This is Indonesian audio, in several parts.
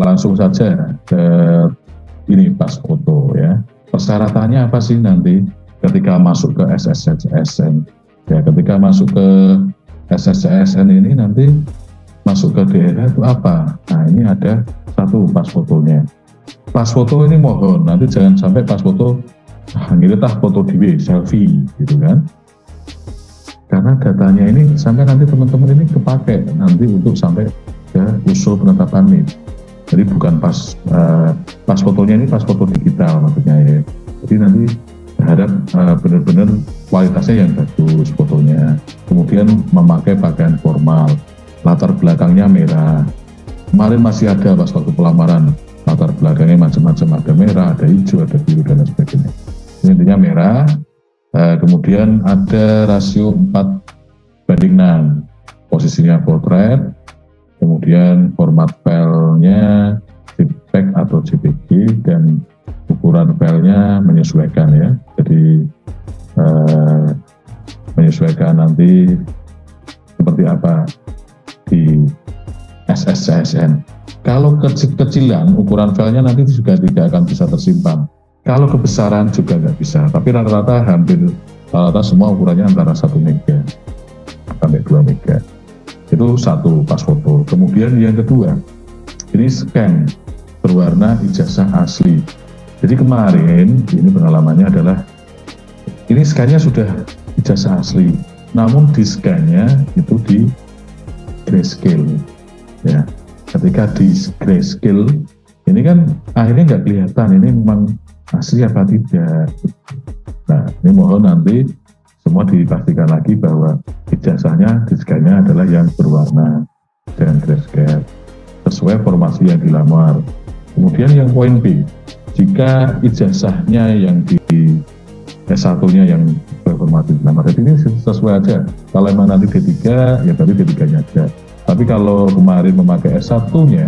langsung saja ke ini pas foto ya. Persyaratannya apa sih nanti ketika masuk ke SSCSN? Ya, ketika masuk ke SSCSN ini nanti masuk ke daerah itu apa? Nah, ini ada satu pas fotonya. Pas foto ini mohon nanti jangan sampai pas foto ini tah foto di selfie gitu kan. Karena datanya ini sampai nanti teman-teman ini kepake nanti untuk sampai ke usul penetapan NIM. Jadi bukan pas fotonya ini pas foto digital maksudnya ya. Jadi nanti berharap benar-benar kualitasnya yang bagus fotonya. Kemudian memakai pakaian formal, latar belakangnya merah. Kemarin masih ada pas waktu pelamaran latar belakangnya macam-macam, ada merah, ada hijau, ada biru dan lain sebagainya. Intinya merah. Kemudian ada rasio 4:6, posisinya portrait. Kemudian format filenya JPEG atau JPG dan ukuran filenya menyesuaikan ya. Jadi menyesuaikan nanti seperti apa di SSCSN. Kalau kecil-kecilan ukuran filenya nanti juga tidak akan bisa tersimpan. Kalau kebesaran juga nggak bisa. Tapi rata-rata semua ukurannya antara 1 mega sampai 2 mega. Itu satu pas foto. Kemudian yang kedua, ini scan berwarna ijazah asli. Jadi kemarin ini pengalamannya adalah ini scannya sudah ijazah asli, namun di scannya itu di grayscale. Ya, ketika di grayscale ini kan akhirnya nggak kelihatan ini memang asli apa tidak. Nah, ini mohon nanti semua dipastikan lagi bahwa ijazahnya di scan-nya adalah yang berwarna dan grayscale sesuai formasi yang dilamar. Kemudian yang poin B, jika ijazahnya yang di S1-nya yang berformasi dilamar, jadi ini sesuai aja. Kalau memang nanti D3, ya berarti D3-nya aja. Tapi kalau kemarin memakai S1-nya,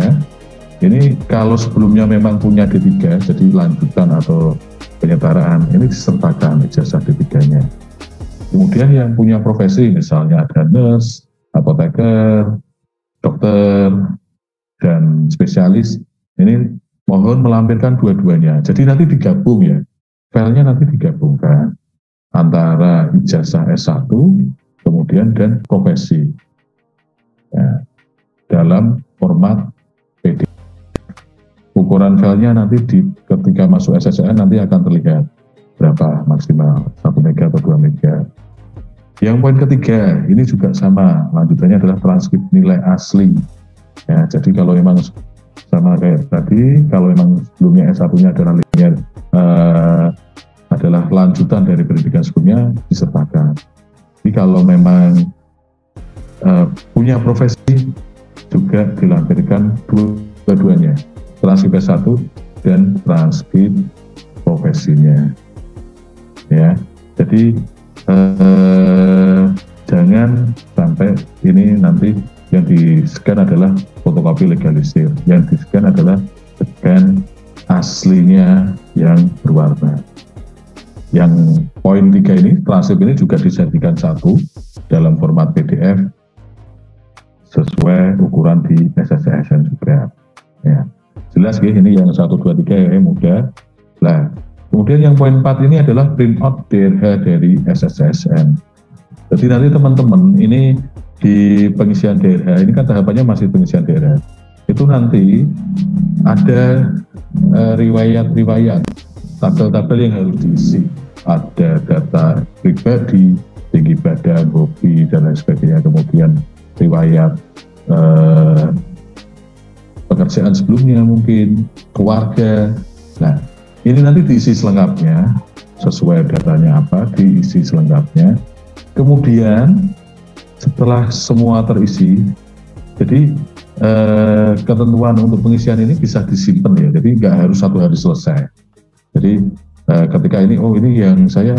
ini kalau sebelumnya memang punya D3, jadi lanjutan atau penyetaraan, ini disertakan ijazah D3-nya. Kemudian yang punya profesi, misalnya ada nurse, apoteker, dokter, dan spesialis, ini mohon melampirkan dua-duanya. Jadi nanti digabung ya, filenya nanti digabungkan antara ijazah S1, kemudian dan profesi. Ya, dalam format PDF. Ukuran filenya nanti ketika masuk SSCN nanti akan terlihat berapa maksimal, 1 mega atau 2 mega. Yang poin ketiga, ini juga sama, lanjutannya adalah transkrip nilai asli. Ya, jadi kalau memang sama kayak tadi, kalau memang sebelumnya S1-nya adalah linear, adalah lanjutan dari pendidikan sebelumnya, disertakan. Jadi kalau memang punya profesi, juga dilampirkan dua-duanya, transkrip S1 dan transkrip profesinya. Ya, jadi jangan sampai ini nanti yang di-scan adalah fotokopi legalisir, yang di-scan adalah scan aslinya yang berwarna. Yang poin 3 ini, transkrip ini juga dijadikan satu dalam format PDF sesuai ukuran di SSCSN juga. Ya, jelas ya, ini yang 1, 2, 3 ya, mudah. Nah, kemudian yang poin 4 ini adalah print out DRH dari SSCSN. Jadi nanti teman-teman ini di pengisian DRH, ini kan tahapannya masih pengisian DRH. Itu nanti ada riwayat-riwayat, tabel-tabel yang harus diisi. Ada data pribadi, tinggi badan, hobi, dan lain sebagainya. Kemudian riwayat pekerjaan sebelumnya mungkin, keluarga. Nah, ini nanti diisi selengkapnya, sesuai datanya apa, diisi selengkapnya. Kemudian setelah semua terisi, jadi ketentuan untuk pengisian ini bisa disimpan ya, jadi nggak harus 1 hari selesai. Jadi ketika ini, oh ini yang saya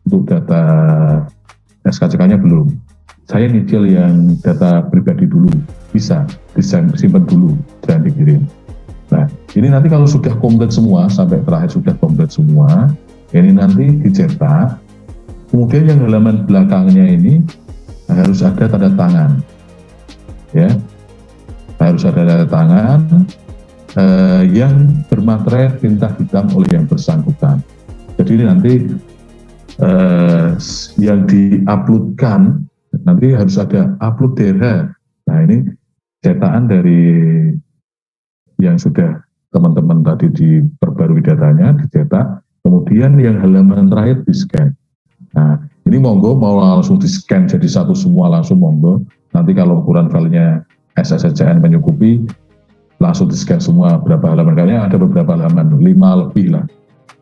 untuk data SKCK-nya belum, saya nyicil yang data pribadi dulu, bisa disimpan dulu, jangan dikirim. Nah, ini nanti kalau sudah komplit semua, sampai terakhir sudah komplit semua, ini nanti dicetak, kemudian yang halaman belakangnya ini harus ada tanda tangan, ya. harus ada tanda tangan yang bermaterai tinta hitam oleh yang bersangkutan. Jadi nanti yang diuploadkan nanti harus ada upload DRH. Nah ini cetakan dari yang sudah teman-teman tadi diperbarui datanya, dicetak, kemudian yang halaman terakhir di-scan. Nah ini monggo mau langsung di-scan jadi satu semua langsung monggo. Nanti kalau ukuran filenya SSCN menyukupi, langsung di-scan semua berapa halaman, kayaknya ada beberapa halaman, 5 lebih lah.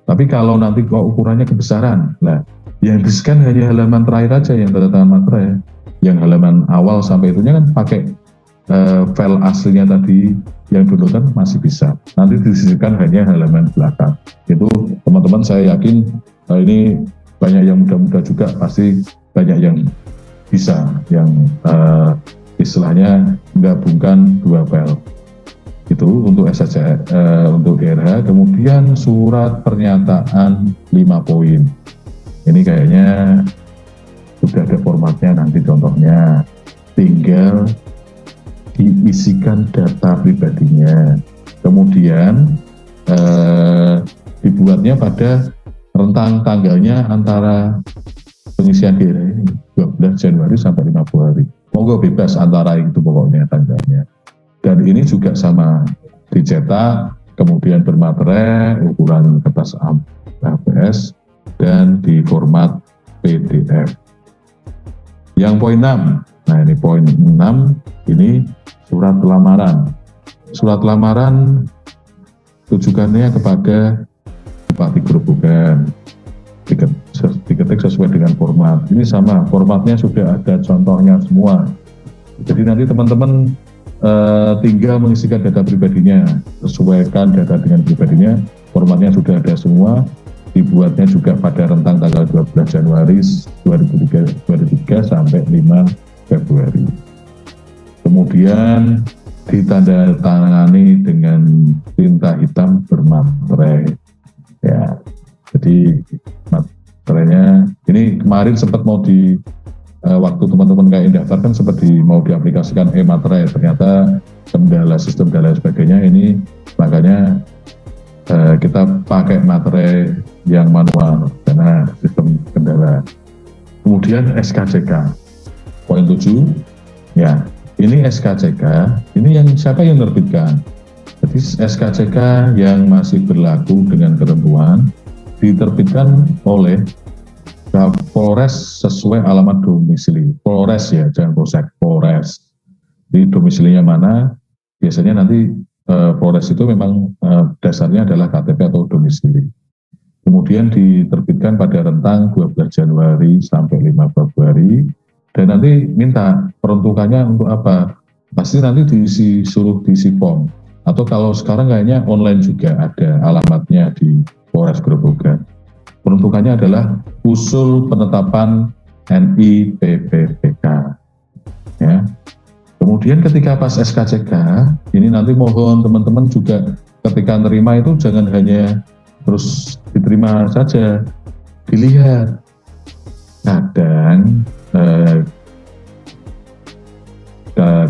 Tapi kalau nanti kok ukurannya kebesaran, nah yang di-scan hanya halaman terakhir aja yang tanda tangan materai. Yang halaman awal sampai itunya kan pakai file aslinya tadi yang downloadan masih bisa. Nanti disisihkan hanya halaman belakang. Itu teman-teman saya yakin ini banyak yang muda-muda juga pasti banyak yang bisa, yang istilahnya menggabungkan dua file. Itu untuk SSC, untuk DRH. Kemudian surat pernyataan 5 poin. Ini kayaknya sudah ada formatnya, nanti contohnya tinggal diisikan data pribadinya. Kemudian dibuatnya pada rentang tanggalnya antara pengisian DRH 12 Januari sampai 5 Februari. Monggo bebas antara itu pokoknya tanggalnya. Dan ini juga sama dicetak, kemudian bermaterai, ukuran kertas ABS, dan di format PDF. Yang poin 6, nah ini poin 6, ini surat lamaran. Surat lamaran tujuannya kepada Bupati Grobogan, diketik sesuai dengan format. Ini sama, formatnya sudah ada contohnya semua. Jadi nanti teman-teman tinggal mengisikan data pribadinya, sesuaikan data dengan pribadinya, formatnya sudah ada semua, dibuatnya juga pada rentang tanggal 12 Januari 2003 sampai 5 Februari. Kemudian ditandatangani dengan tinta hitam bermaterai. Ya, jadi materainya ini kemarin sempat mau waktu teman-teman kayak daftar kan seperti mau diaplikasikan e-materai, ternyata kendala sistem dan lain sebagainya, ini makanya kita pakai materai yang manual karena sistem kendala. Kemudian SKCK poin 7, ya ini SKCK ini yang siapa yang menerbitkan. Jadi SKCK yang masih berlaku dengan ketentuan diterbitkan oleh Polres sesuai alamat domisili. Polres ya, jangan Polsek, Polres. Di domisilinya mana? Biasanya nanti Polres itu memang dasarnya adalah KTP atau domisili. Kemudian diterbitkan pada rentang 12 Januari sampai 5 Februari. Dan nanti minta peruntukannya untuk apa? Pasti nanti suruh diisi form. Atau kalau sekarang kayaknya online juga ada alamatnya di Polres Grobogan. Peruntukannya adalah usul penetapan NIPPPK. Ya. Kemudian ketika pas SKCK, ini nanti mohon teman-teman juga ketika nerima itu jangan hanya terus diterima saja, dilihat. Kadang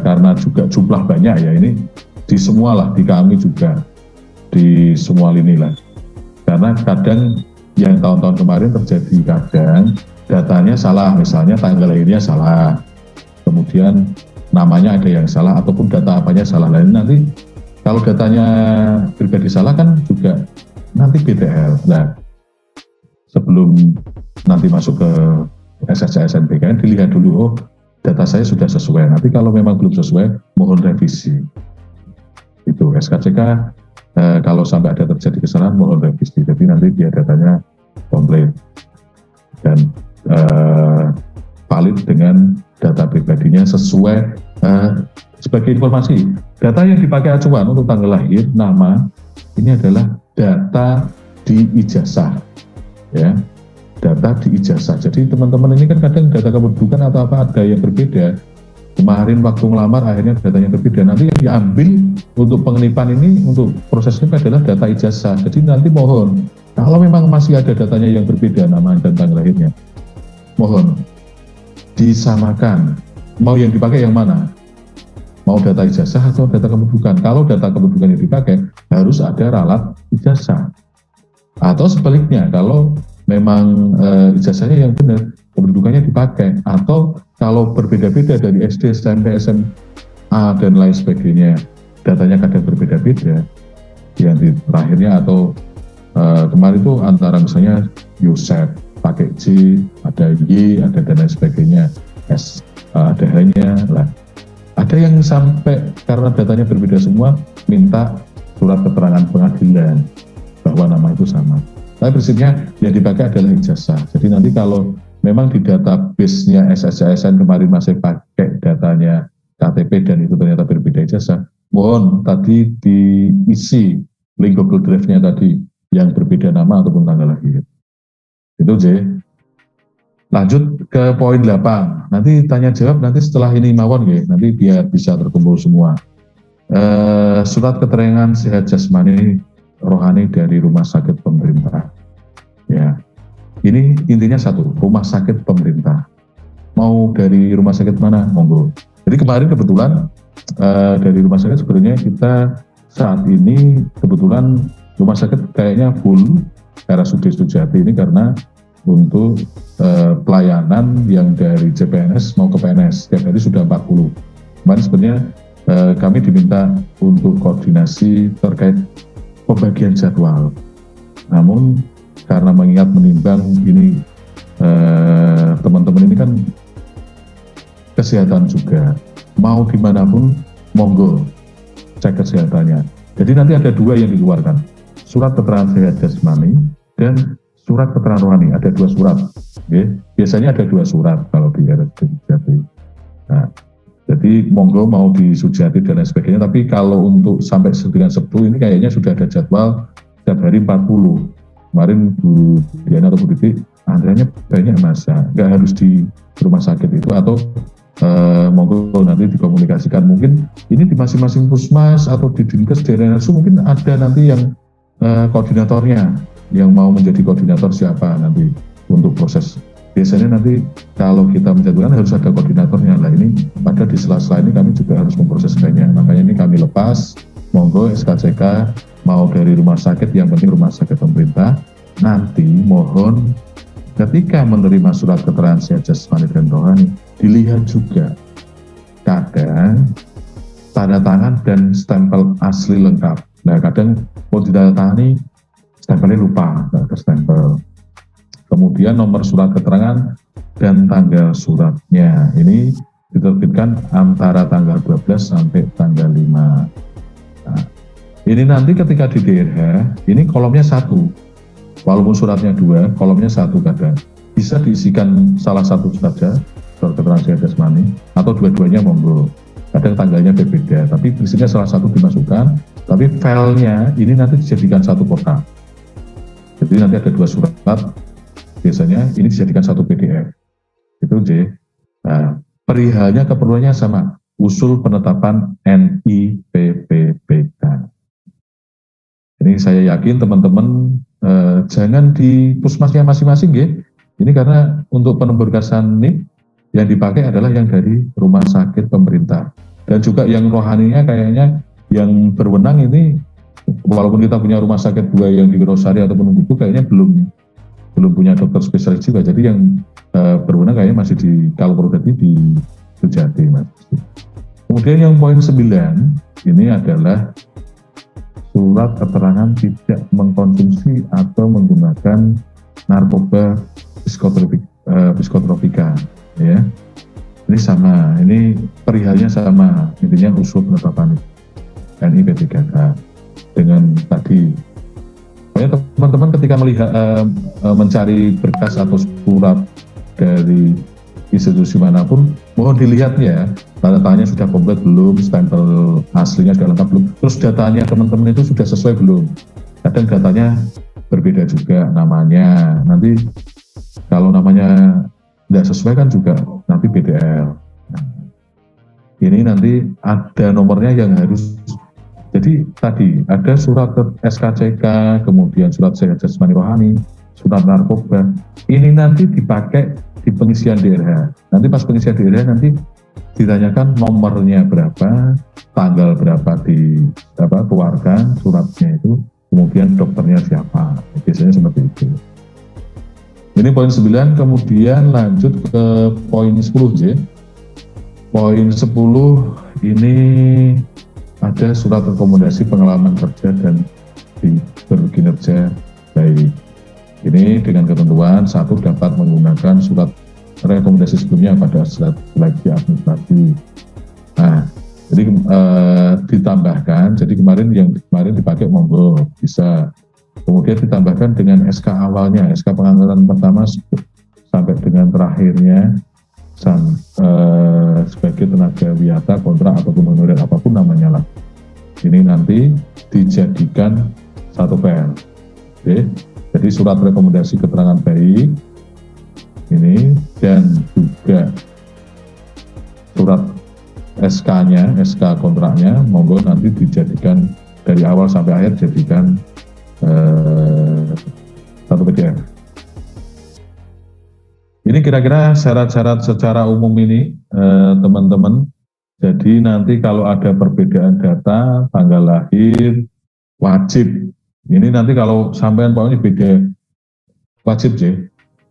karena juga jumlah banyak ya, ini di semua lah, di kami juga, di semua lini lah. Karena kadang yang tahun-tahun kemarin terjadi, kadang datanya salah, misalnya tanggal lahirnya salah, kemudian namanya ada yang salah, ataupun data apanya salah. Lain nanti kalau datanya pribadi salah kan juga nanti BTL. Nah, sebelum nanti masuk ke SSC/SNBKN dilihat dulu, oh data saya sudah sesuai. Nanti kalau memang belum sesuai, mohon revisi. Itu SKCK. Kalau sampai ada terjadi kesalahan, mohon revisi. Jadi nanti dia datanya komplit dan valid dengan data pribadinya sesuai. Sebagai informasi, data yang dipakai acuan untuk tanggal lahir, nama, ini adalah data di ijazah, ya, data di ijazah. Jadi teman-teman ini kan kadang data kependudukan atau apa ada yang berbeda. Kemarin waktu ngelamar akhirnya datanya berbeda. Nanti yang diambil untuk pengenipan ini, untuk proses ini adalah data ijazah. Jadi nanti mohon, kalau memang masih ada datanya yang berbeda nama dan tanggal lahirnya, mohon disamakan. Mau yang dipakai yang mana? mau data ijazah atau data kependudukan. Kalau data kependudukan yang dipakai, harus ada ralat ijazah. Atau sebaliknya, kalau memang ijazahnya yang benar, kependudukannya dipakai. Atau kalau berbeda-beda dari SD, SMP, SMA, dan lain sebagainya, datanya kadang berbeda-beda, yang di terakhirnya atau kemarin itu antara misalnya Yosef, pakai J, ada Y, ada dan lain sebagainya, S, ada hanya lah. Ada yang sampai karena datanya berbeda semua, minta surat keterangan pengadilan bahwa nama itu sama. Tapi prinsipnya yang dipakai adalah ijazah. Jadi nanti kalau memang di database-nya SSCSN kemarin masih pakai datanya KTP dan itu ternyata berbeda ijazah, mohon tadi diisi link Google Drive-nya tadi yang berbeda nama ataupun tanggal lahir. Itu J. Lanjut ke poin 8. Nanti tanya jawab nanti setelah ini mawon ya, nanti biar bisa terkumpul semua. Surat keterangan sehat jasmani rohani dari rumah sakit pemerintah. Ya, ini intinya satu, rumah sakit pemerintah. Mau dari rumah sakit mana? Monggo. Jadi kemarin kebetulan dari rumah sakit sebenarnya kita saat ini kebetulan rumah sakit kayaknya full RSUD Sujati ini karena untuk pelayanan yang dari CPNS mau ke PNS setiap hari sudah 40. Kemarin sebenarnya kami diminta untuk koordinasi terkait pembagian jadwal. Namun karena mengingat menimbang ini teman-teman ini kan kesehatan juga, mau dimanapun monggo cek kesehatannya. Jadi nanti ada dua yang dikeluarkan, surat keterangan sehat jasmani dan surat keterangan rohani. Ada dua surat, okay? Biasanya ada dua surat kalau di RSUD Sujati. Nah, jadi monggo mau di Sujati dan lain sebagainya, tapi kalau untuk sampai dengan Sabtu ini kayaknya sudah ada jadwal setiap hari 40. Kemarin Bu Diana atau Bu Diti, antriannya banyak masa, nggak harus di rumah sakit itu, atau monggo nanti dikomunikasikan, mungkin ini di masing-masing puskesmas atau di dinkes daerah itu mungkin ada nanti yang koordinatornya, yang mau menjadi koordinator siapa nanti untuk proses. Biasanya nanti kalau kita menjatuhkan harus ada koordinatornya. Lah ini pada di sela-sela ini kami juga harus memproseskannya. Makanya ini kami lepas, monggo SKCK mau dari rumah sakit, yang penting rumah sakit pemerintah. Nanti mohon ketika menerima surat keterangan sehat jasmani dan rohani, dilihat juga kadang tanda tangan dan stempel asli lengkap. Nah kadang mau ditandatangani stempelnya lupa, nggak ada stempel. Kemudian nomor surat keterangan dan tanggal suratnya ini diterbitkan antara tanggal 12 sampai tanggal 5. Nah, ini nanti ketika di daerah, ini kolomnya satu. Walaupun suratnya dua, kolomnya satu kadang. Bisa diisikan salah satu saja, surat keterangan sehat jasmani, atau dua-duanya monggo. Kadang tanggalnya berbeda, tapi prinsipnya salah satu dimasukkan, tapi filenya ini nanti dijadikan satu kotak. Jadi nanti ada dua surat, biasanya ini dijadikan satu PDF. Itu J. Nah, perihalnya keperluannya sama, usul penetapan NIPPPK. Ini saya yakin teman-teman jangan di puskesmasnya masing-masing ya. Ini karena untuk penemberkasan NIP yang dipakai adalah yang dari rumah sakit pemerintah. Dan juga yang rohaninya kayaknya yang berwenang ini, walaupun kita punya rumah sakit dua yang di Wirosari ataupun Gubu, kayaknya belum punya dokter spesialis juga. Jadi yang berwenang kayaknya masih di, kalau perlu di Sujati, Mas. Kemudian yang poin 9 ini adalah surat keterangan tidak mengkonsumsi atau menggunakan narkoba psikotropika, ya. Ini sama, ini perihalnya sama, intinya usul penetapan NIPPK dengan tadi. Pokoknya teman-teman ketika melihat mencari berkas atau surat dari institusi manapun, mohon dilihat ya, tanda tangannya sudah komplit belum, stempel aslinya sudah lengkap belum, terus datanya teman-teman itu sudah sesuai belum. Kadang datanya berbeda juga namanya, nanti kalau namanya tidak sesuai kan juga nanti BDL. Nah, ini nanti ada nomornya yang harus. Jadi tadi ada surat SKCK, kemudian surat sehat jasmani rohani, surat narkoba. Ini nanti dipakai di pengisian daerah. Nanti pas pengisian daerah nanti ditanyakan nomornya berapa, tanggal berapa dikeluarkan suratnya itu, kemudian dokternya siapa. Biasanya seperti itu. Ini poin 9, kemudian lanjut ke poin 10J. Poin 10 ini ada surat rekomendasi pengalaman kerja dan berkinerja baik. Ini dengan ketentuan, satu, dapat menggunakan surat rekomendasi sebelumnya pada seleksi administrasi. Nah, jadi ditambahkan, jadi yang kemarin dipakai monggo bisa, kemudian ditambahkan dengan SK awalnya, SK pengangkatan pertama sampai dengan terakhirnya sebagai tenaga wiyata, kontrak ataupun honorer apapun namanya lah. Ini nanti dijadikan satu file. Oke. Jadi surat rekomendasi keterangan baik ini dan juga surat SK-nya, SK kontraknya, monggo nanti dijadikan dari awal sampai akhir jadikan satu PDF. Ini kira-kira syarat-syarat secara umum ini, teman-teman. Jadi nanti kalau ada perbedaan data, tanggal lahir, wajib. Ini nanti kalau sampean pokoknya beda, wajib sih.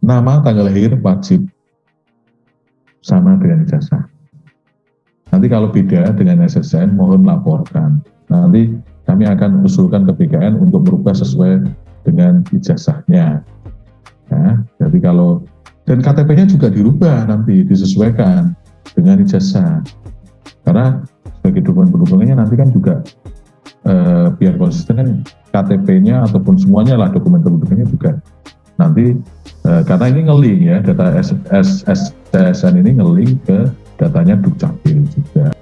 Nama, tanggal lahir, wajib. Sama dengan ijazah. Nanti kalau beda dengan SSN, mohon laporkan. Nanti kami akan usulkan ke BKN untuk berubah sesuai dengan ijazahnya. Ya, jadi kalau, dan KTP-nya juga dirubah nanti, disesuaikan dengan ijazah. Karena sebagai dokumen pendukungnya nanti kan juga biar konsisten kan KTP-nya ataupun semuanya lah dokumen pendukungnya juga nanti karena ini nge-link ya, data SSN ini nge-link ke datanya Dukcapil juga.